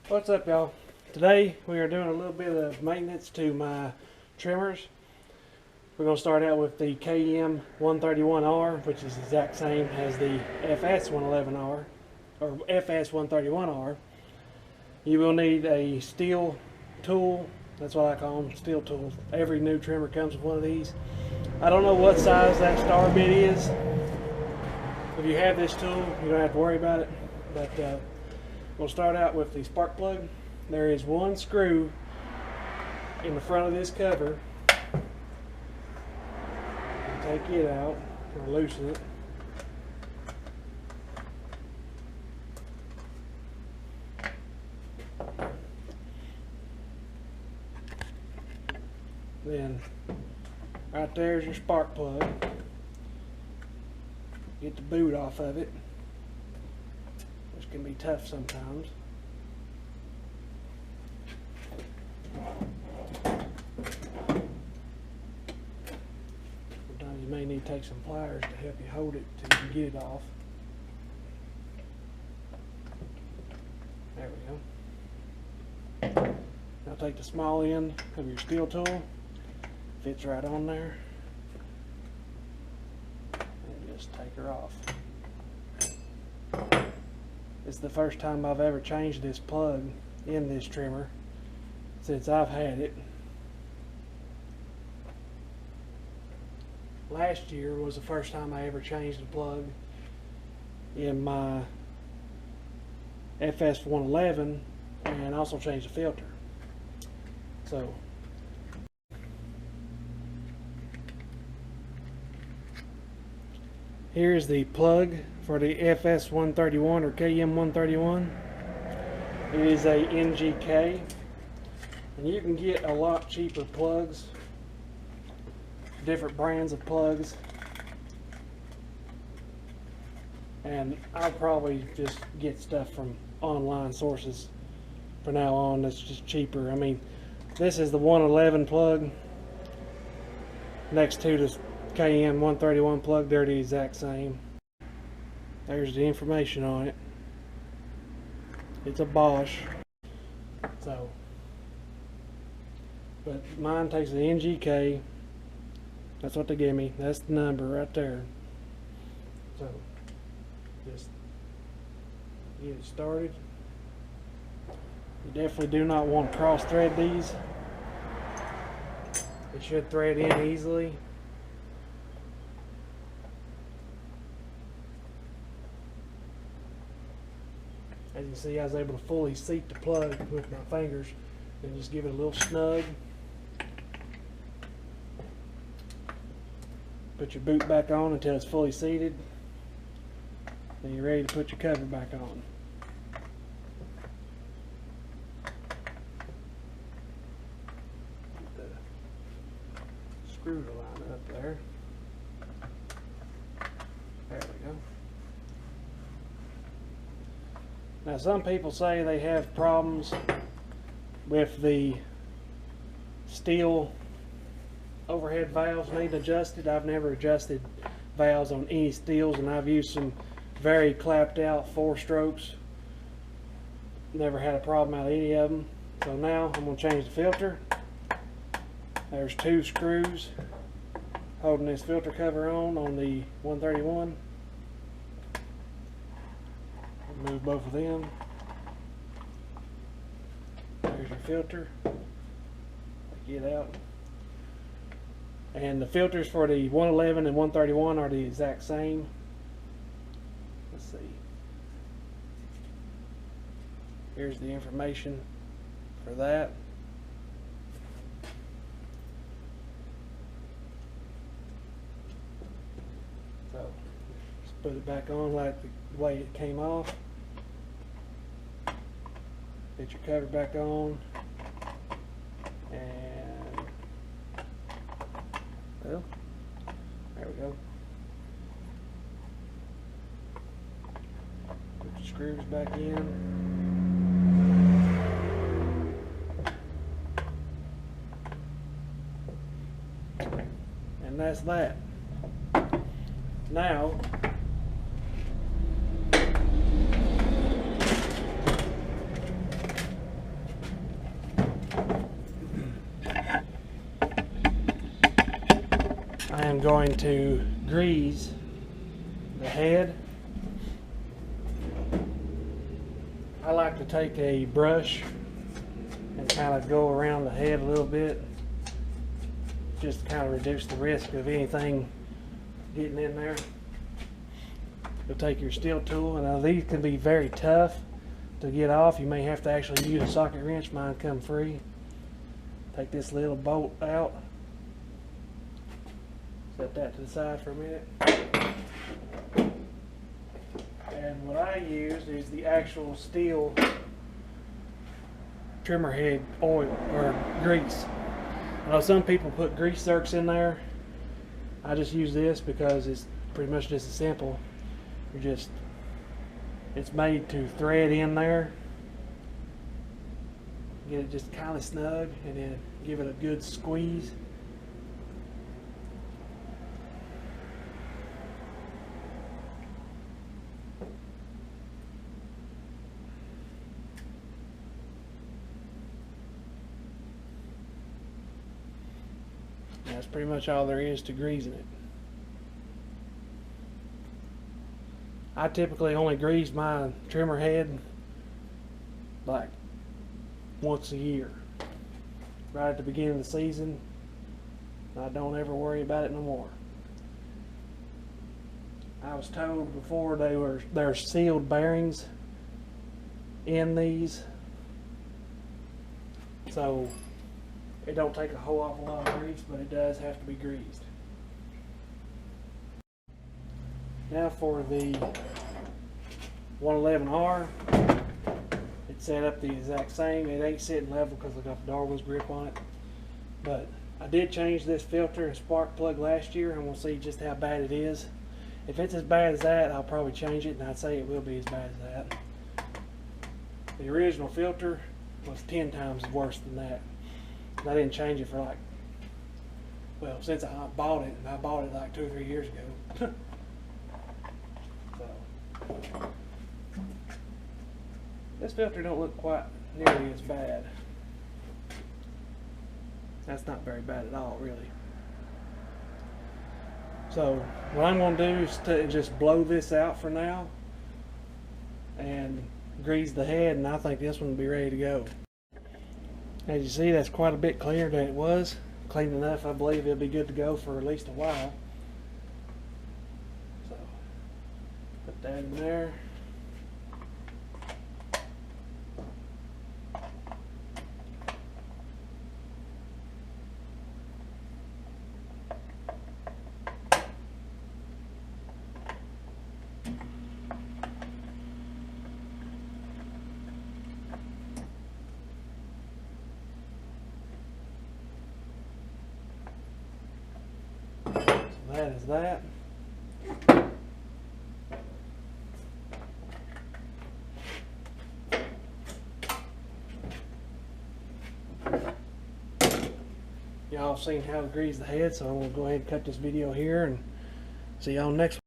What's up, y'all? Today we are doing a little bit of maintenance to my trimmers. We're going to start out with the KM131R, which is the exact same as the FS111R or FS131R. You will need a Stihl tool. That's what I call them, Stihl tools. Every new trimmer comes with one of these. I don't know what size that star bit is. If you have this tool, you don't have to worry about it. But we'll start out with the spark plug. There is one screw in the front of this cover. Take it out or loosen it. Then right there's your spark plug. Get the boot off of it, which can be tough sometimes. Sometimes you may need to take some pliers to help you hold it till you can get it off. There we go. Now take the small end of your Stihl tool, fits right on there, and just take her off. It's the first time I've ever changed this plug in this trimmer since I've had it. Last year was the first time I ever changed the plug in my FS111 and also changed the filter. So here's the plug for the FS131 or KM131. It is a NGK, and you can get a lot cheaper plugs, different brands of plugs, and I'll probably just get stuff from online sources from now on that's just cheaper. I mean, this is the 111 plug next to the KM131 plug. They're the exact same. There's the information on it. It's a Bosch. So, but mine takes the NGK. That's what they give me. That's the number right there. So, just get it started. You definitely do not want to cross thread these. It should thread in easily. As you can see, I was able to fully seat the plug with my fingers and just give it a little snug. Put your boot back on until it's fully seated. Then you're ready to put your cover back on. Get the screw to line up there. There we go. Now, some people say they have problems with the Stihl overhead valves need adjusted. I've never adjusted valves on any Stihls, and I've used some very clapped out 4 strokes. Never had a problem out of any of them. So now I'm going to change the filter. There's 2 screws holding this filter cover on the 131. Move both of them. There's your filter. Take it out. And the filters for the 111 and 131 are the exact same. Let's see. Here's the information for that. So just put it back on like the way it came off. Get your cover back on, and well, there we go. Put your screws back in. And that's that. Now going to grease the head. I like to take a brush and kind of go around the head a little bit, just to kind of reduce the risk of anything getting in there. You'll take your Stihl tool, and these can be very tough to get off. You may have to actually use a socket wrench. Mine come free. Take this little bolt out. Set that to the side for a minute. And what I use is the actual Stihl trimmer head oil or grease. I know some people put grease zerks in there. I just use this because it's pretty much just as simple. It's made to thread in there. Get it just kind of snug and then give it a good squeeze. That's pretty much all there is to greasing it. I typically only grease my trimmer head like once a year, right at the beginning of the season. I don't ever worry about it no more. I was told before there's sealed bearings in these, so it don't take a whole awful lot of grease, but it does have to be greased. Now for the 111R, it's set up the exact same. It ain't sitting level because I got the Darwin's grip on it. But I did change this filter and spark plug last year, and we'll see just how bad it is. If it's as bad as that, I'll probably change it, and I'd say it will be as bad as that. The original filter was 10 times worse than that. And I didn't change it for since I bought it, and I bought it like 2 or 3 years ago. This filter don't look quite nearly as bad. That's not very bad at all, really. So what I'm going to do is to just blow this out for now and grease the head, and I think this one will be ready to go. As you see, that's quite a bit cleaner than it was. Clean enough, I believe it'll be good to go for at least a while. So put that in there. That is that. Y'all have seen how to grease the head, so I'm going to go ahead and cut this video here and see y'all next one.